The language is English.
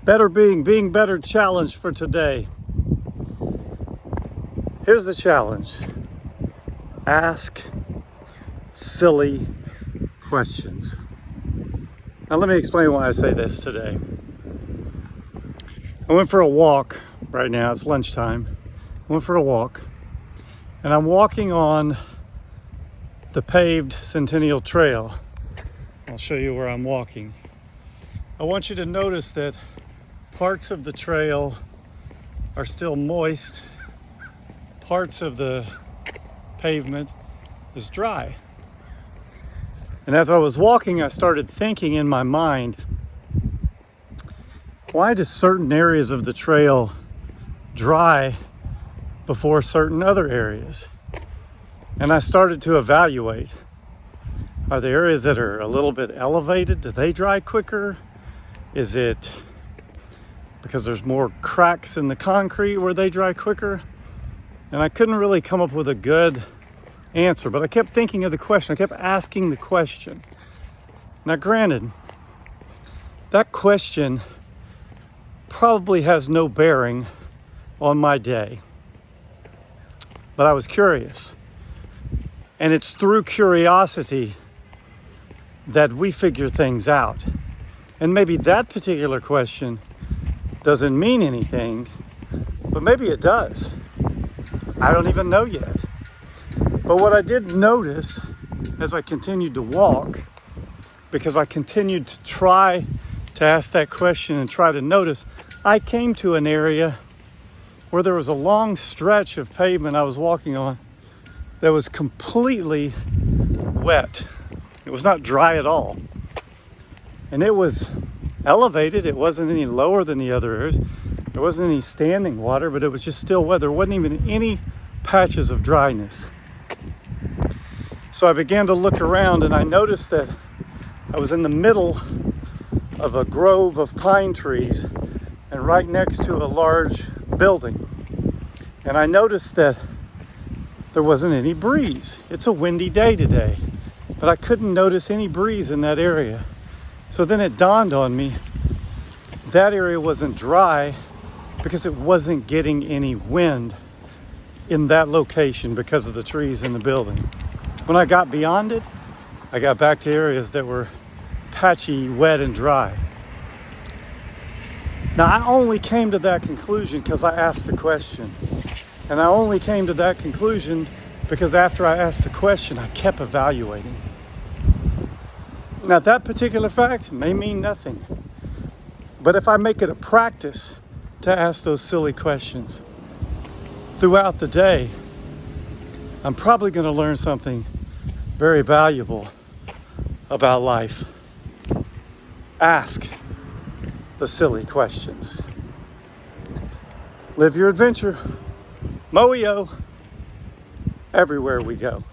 Being better challenge for today. Here's the challenge. Ask silly questions. Now let me explain why I say this today. I went for a walk right now, it's lunchtime. I went for a walk and I'm walking on the paved Centennial Trail. I'll show you where I'm walking. I want you to notice that parts of the trail are still moist. Parts of the pavement is dry. And as I was walking, I started thinking in my mind, why do certain areas of the trail dry before certain other areas? And I started to evaluate, are there areas that are a little bit elevated? Do they dry quicker? Is it because there's more cracks in the concrete where they dry quicker? And I couldn't really come up with a good answer, but I kept thinking of the question. I kept asking the question. Now, granted, that question probably has no bearing on my day, but I was curious. And it's through curiosity that we figure things out. And maybe that particular question doesn't mean anything, but maybe it does. I don't even know yet. But what I did notice as I continued to walk, because I continued to try to ask that question and try to notice, I came to an area where there was a long stretch of pavement I was walking on that was completely wet. It was not dry at all. And it was elevated. It wasn't any lower than the other areas. There wasn't any standing water, but it was just still wet. There wasn't even any patches of dryness. So I began to look around and I noticed that I was in the middle of a grove of pine trees and right next to a large building. And I noticed that there wasn't any breeze. It's a windy day today, but I couldn't notice any breeze in that area. So then it dawned on me, that area wasn't dry because it wasn't getting any wind in that location because of the trees in the building. When I got beyond it, I got back to areas that were patchy, wet, and dry. Now, I only came to that conclusion because I asked the question. And I only came to that conclusion because after I asked the question, I kept evaluating. Now, that particular fact may mean nothing. But if I make it a practice to ask those silly questions throughout the day, I'm probably going to learn something very valuable about life. Ask the silly questions. Live your adventure. Moyo, everywhere we go.